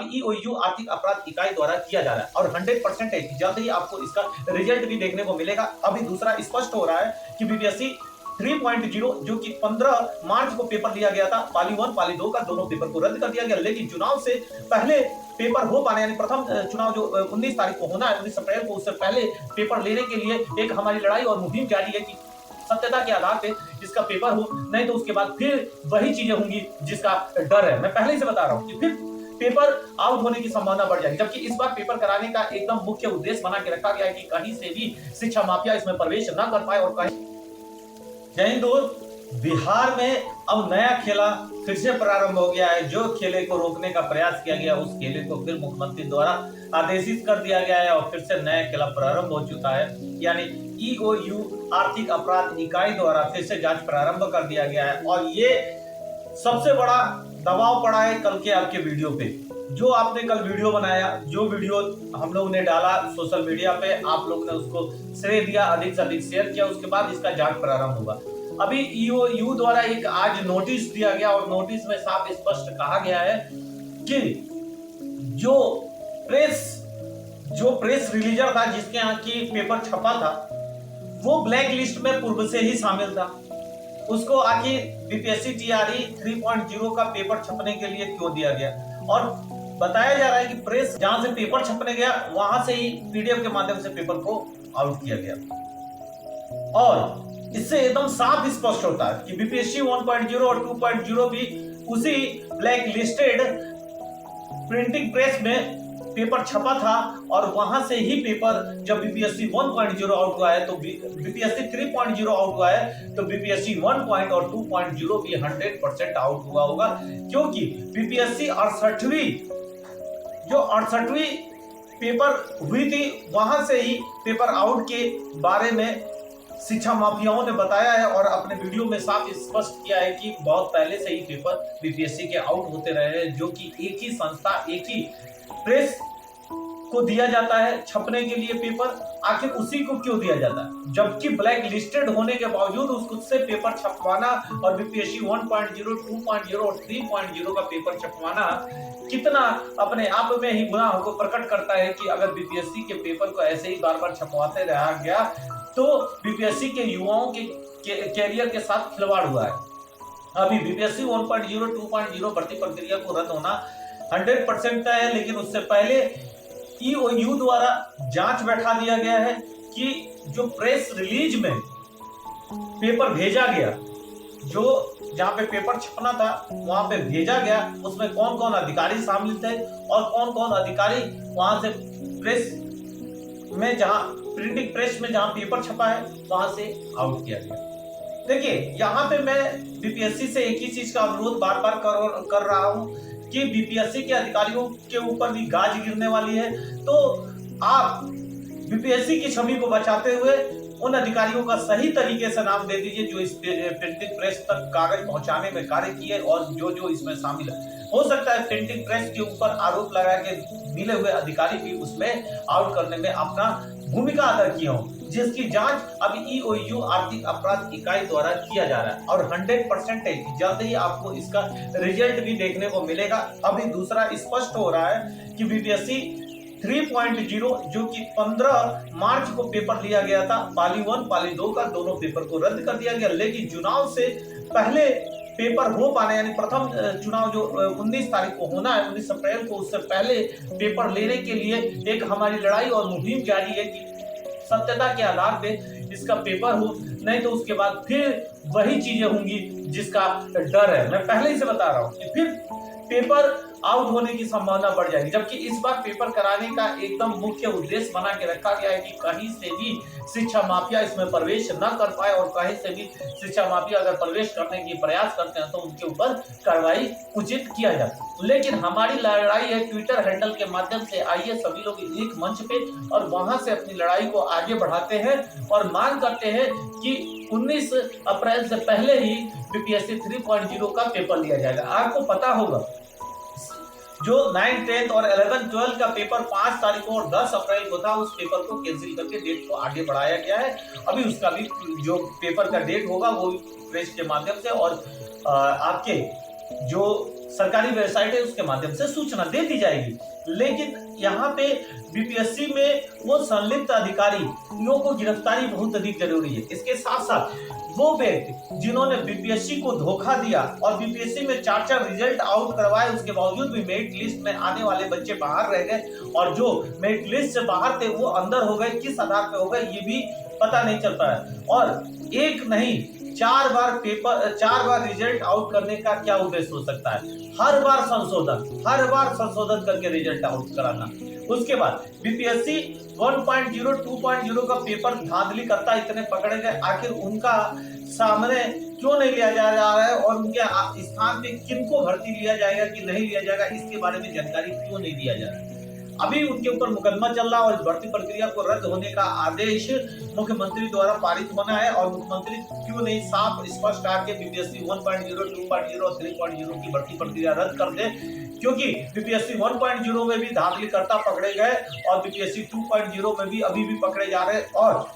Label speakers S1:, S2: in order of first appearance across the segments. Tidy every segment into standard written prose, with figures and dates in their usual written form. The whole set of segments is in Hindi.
S1: अब ईओयू आर्थिक अपराध इकाई द्वारा किया जा रहा है और 100% है कि जल्द ही आपको इसका रिजल्ट भी देखने को मिलेगा। अभी दूसरा स्पष्ट हो रहा है कि बीपीएससी 3.0 जो कि 15 मार्च को पेपर लिया गया था, पाली 1 पाली 2 का दोनों पेपर को रद्द कर दिया गया, लेकिन चुनाव से पहले पेपर हो पाने यानी प्रथम चुनाव जो 19 तारीख को होना है, 19 अप्रैल को, उससे पहले पेपर लेने के लिए एक हमारी लड़ाई और मुहिम जारी है कि सत्यता के आधार पे इसका पेपर हो, नहीं तो उसके बाद फिर वही चीजें होंगी जिसका डर है। मैं पहले ही से बता रहा हूं कि फिर पेपर आउट होने की संभावना बढ़ जाएगी, जबकि इस बार पेपर कराने का एकदम मुख्य उद्देश्य बना के रखा गया है कि कहीं से भी शिक्षा माफिया इसमें प्रवेश न कर पाए। और कहीं जय हिंद दोस्त, बिहार में अब नया खेला फिर से प्रारंभ हो गया है। जो खेले को रोकने का प्रयास किया गया उस खेले को फिर मुख्यमंत्री द्वारा आदेशित कर दिया गया है और फिर से नया खेला प्रारंभ हो चुका है, यानी ईओयू आर्थिक अपराध इकाई द्वारा फिर से जांच प्रारंभ कर दिया गया है। और ये सबसे बड़ा दबाव पड़ा है कल के आपके वीडियो पे, जो आपने कल वीडियो बनाया, जो वीडियो हम लोग ने डाला सोशल मीडिया पे, आप लोग ने उसको श्रेय दिया, अधिक से अधिक शेयर किया, उसके बाद इसका जांच प्रारंभ होगा। अभी ईओयू द्वारा एक आज नोटिस दिया गया और नोटिस में साफ स्पष्ट कहा गया है कि जो प्रेस रिलीजर था जिसके यहाँ की पेपर छपा था वो ब्लैक लिस्ट में पूर्व से ही शामिल था, उसको आखिर बीपीएससी टीआरई 3.0 का पेपर छपने के लिए क्यों दिया गया। और बताया जा रहा है कि प्रेस जहां से पेपर छपने गया वहां से ही पीडीएफ के माध्यम से पेपर को आउट किया गया। और इससे एकदम साफ स्पष्ट होता है कि बीपीएससी 1.0 और 2.0 भी उसी ब्लैक लिस्टेड प्रिंटिंग प्रेस में पेपर छपा था और वहां से ही पेपर जब बीपीएससी 1.0 आउट हुआ है तो बीपीएससी 3.0 आउट हुआ है तो बीपीएससी 1. और 2.0 भी 100% आउट हुआ होगा, क्योंकि बीपीएससी 68वीं पेपर हुई थी वहां से ही पेपर आउट के बारे में शिक्षा माफियाओं ने बताया है और अपने वीडियो में साफ स्पष्ट किया है कि बहुत पहले से ही पेपर बीपीएससी के आउट होते रहे हैं, जो कि एक ही संस्था एक ही प्रेस को दिया जाता है छपने के लिए पेपर। आखिर उसी को क्यों दिया जाता है, जबकि ब्लैक लिस्टेड होने के बावजूद उससे पेपर छपवाना और बीपीएससी 1.0, 2.0 और 3.0 का पेपर छपवाना कितना अपने आप में ही गुनाह को प्रकट करता है कि अगर बीपीएससी के पेपर को ऐसे ही बार बार छपवाते रहा गया तो बीपीएससी के युवाओं के कैरियर के साथ खिलवाड़ हुआ है। अभी बीपीएससी 1.0, 2.0 भर्ती प्रक्रिया को रद्द होना 100% तय है, लेकिन उससे पहले ईओयू द्वारा जांच बैठा दिया गया है कि जो प्रेस रिलीज में पेपर भेजा गया, जो जहां पे पेपर छपना था वहां पे भेजा गया, उसमें कौन कौन अधिकारी शामिल थे और कौन कौन अधिकारी वहां से प्रेस में जहां प्रिंटिंग प्रेस में जहां पेपर छपा है वहां से आउट किया गया। देखिए यहाँ पे मैं बीपीएससी से एक ही चीज का अनुरोध बार बार कर रहा हूं कि बीपीएससी के अधिकारियों के ऊपर भी गाज गिरने वाली है, तो आप बीपीएससी की छवि को बचाते हुए उन अधिकारियों का सही तरीके से नाम दे दीजिए जो इस प्रिंटिंग प्रेस तक कागज पहुंचाने में कार्य किए और जो इसमें शामिल है। हो सकता है प्रिंटिंग प्रेस के ऊपर आरोप लगा के मिले हुए अधिकारी भी उसमें आउट करने में अपना भूमिका अदा किए हो, जिसकी जांच अब ईओयू आर्थिक अपराध इकाई द्वारा किया जा रहा है और 100% है कि जल्द ही आपको इसका रिजल्ट भी देखने को मिलेगा। अभी दूसरा स्पष्ट हो रहा है कि बीपीएससी 3.0 जो कि 15 मार्च को पेपर लिया गया था, पाली 1 पाली 2 का दोनों पेपर को रद्द कर दिया गया, लेकिन चुनाव से पहले पेपर हो पाने यानी प्रथम चुनाव जो 19 तारीख को होना है, 19 अप्रैल को, उससे पहले पेपर लेने के लिए एक हमारी लड़ाई और मुहिम जारी है कि सत्यता के आधार पे इसका पेपर हो, नहीं तो उसके बाद फिर वही चीजें होंगी जिसका डर है। मैं पहले ही से बता रहा हूं कि फिर पेपर आउट होने की संभावना बढ़ जाएगी, जबकि इस बार पेपर कराने का एकदम मुख्य उद्देश्य बना के रखा गया है कि कहीं से भी शिक्षा माफिया इसमें प्रवेश न कर पाए और कहीं से भी शिक्षा माफिया अगर प्रवेश करने की प्रयास करते हैं तो उनके ऊपर कार्रवाई उचित किया जाए। लेकिन हमारी लड़ाई है ट्विटर हैंडल के माध्यम से, आइए सभी लोग एक मंच पे और वहां से अपनी लड़ाई को आगे बढ़ाते हैं और मांग करते हैं कि 19 अप्रैल से पहले ही बीपीएससी 3.0 का पेपर लिया जाएगा। आपको पता होगा जो 9th 10th और 11th 12th का पेपर 5 तारीख को और 10 अप्रैल को था, उस पेपर को कैंसिल करके डेट को आगे बढ़ाया गया है। अभी उसका भी जो पेपर का डेट होगा वो प्रेस के माध्यम से और आपके जो सरकारी वेबसाइट है उसके माध्यम से सूचना दे दी जाएगी। लेकिन यहाँ पे बीपीएससी में वो संलिप्त अधिकारियों को गिरफ्तारी बहुत अधिक जरूरी है। इसके साथ साथ वो व्यक्ति जिन्होंने बीपीएससी को धोखा दिया और बीपीएससी में 4-4 रिजल्ट आउट करवाए, उसके बावजूद भी मेरिट लिस्ट में आने वाले बच्चे बाहर रह गए और जो मेरिट लिस्ट से बाहर थे वो अंदर हो गए, किस आधार पे हो गए ये भी पता नहीं चल पाया। और एक नहीं 4 बार रिजल्ट आउट करने का क्या उद्देश्य हो सकता है? हर बार संशोधन करके रिजल्ट आउट कराना। उसके बाद बीपीएससी 1.0 2.0 का पेपर धांधली करता इतने पकड़े गए, आखिर उनका सामने क्यों नहीं लिया जा रहा है और उनके स्थान पे किनको भर्ती लिया जाएगा कि नहीं लिया जाएगा, इसके बारे में जानकारी क्यों नहीं दिया जा रहा है। अभी उनके ऊपर मुकदमा चल रहा और इस भर्ती प्रक्रिया को रद्द होने का आदेश मुख्यमंत्री द्वारा पारित होना है और मुख्यमंत्री क्यों नहीं साफ स्पष्ट करके बीपीएससी 1.0 2.0 और 3.0 की भर्ती प्रक्रिया रद्द कर दे, क्योंकि बीपीएससी 1.0 में भी धांधली करता पकड़े गए और बीपीएससी 2.0 में भी अभी भी पकड़े जा रहे हैं। और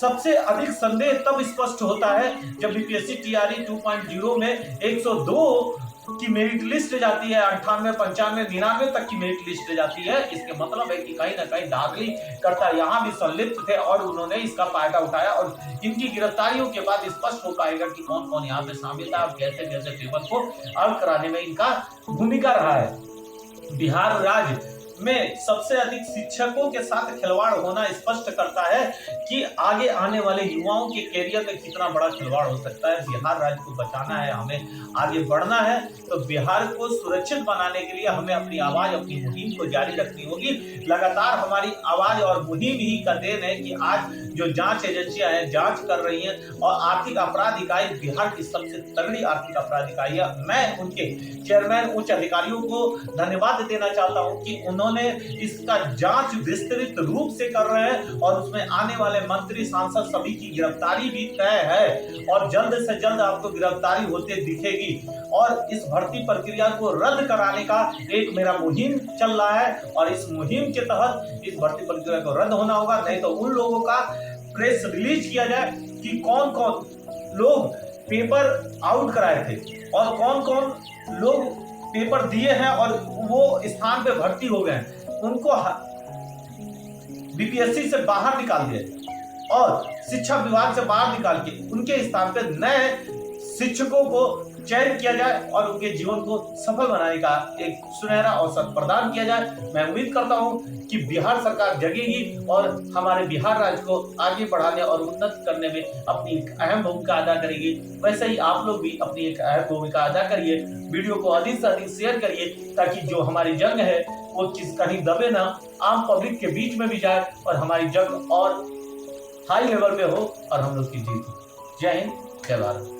S1: सबसे अधिक संदेह तब स्पष्ट होता है जब बीपीएससी टीआरई 2.0 में 102 की मेरिट लिस्ट जाती है, 98, 95, 99 तक की मेरिट लिस्ट जाती है। इसके मतलब है कि कहीं ना कहीं धांधली करता यहाँ भी संलिप्त थे और उन्होंने इसका फायदा उठाया और इनकी गिरफ्तारियों के बाद स्पष्ट हो पाएगा कि कौन कौन यहाँ पे शामिल था और कैसे कैसे पेपर को हल कराने में इनका भूमिका रहा है। बिहार राज्य में सबसे अधिक शिक्षकों के साथ खिलवाड़ होना स्पष्ट करता है कि आगे आने वाले युवाओं के कैरियर में कितना बड़ा खिलवाड़ हो सकता है। बिहार राज्य को बचाना है, हमें आगे बढ़ना है, तो बिहार को सुरक्षित बनाने के लिए हमें अपनी आवाज, अपनी मुहिम को जारी रखनी होगी। लगातार हमारी आवाज और मुहिम ही का देन है कि आज जो जांच एजेंसियां हैं जांच कर रही हैं और आर्थिक अपराध इकाई बिहार की सबसे तगड़ी आर्थिक अपराध इकाई है। मैं उनके चेयरमैन उच्च अधिकारियों को धन्यवाद देना चाहता हूं कि उन्होंने इसका जांच विस्तृत रूप से कर रहे हैं और उसमें आने वाले मंत्री, सांसद सभी की गिरफ्तारी भी तय है और जल्द से जल्द आपको गिरफ्तारी होते दिखेगी। और इस भर्ती प्रक्रिया को रद्द कराने का एक मेरा मुहिम चल रहा है और इस मुहिम के तहत इस भर्ती प्रक्रिया को रद्द होना होगा। नहीं तो उन लोगों का प्रेस रिलीज किया जाए कि कौन कौन लोग पेपर आउट कराए थे और कौन कौन लोग पेपर दिए हैं और वो स्थान पे भर्ती हो गए, उनको बीपीएससी से बाहर निकाल दिया और शिक्षा विभाग से बाहर निकाल के उनके स्थान पे नए शिक्षकों को चयन किया जाए और उनके जीवन को सफल बनाने का एक सुनहरा अवसर प्रदान किया जाए। मैं उम्मीद करता हूं कि बिहार सरकार जगेगी और हमारे बिहार राज्य को आगे बढ़ाने और उन्नत करने में अपनी एक अहम भूमिका अदा करेगी। वैसे ही आप लोग भी अपनी एक अहम भूमिका अदा करिए, वीडियो को अधिक से अधिक शेयर करिए ताकि जो हमारी जंग है वो कहीं दबे ना, आम पब्लिक के बीच में भी जाए और हमारी जंग और हाई लेवल पे हो और हम लोग की जीत हो। जय हिंद, जय भारत।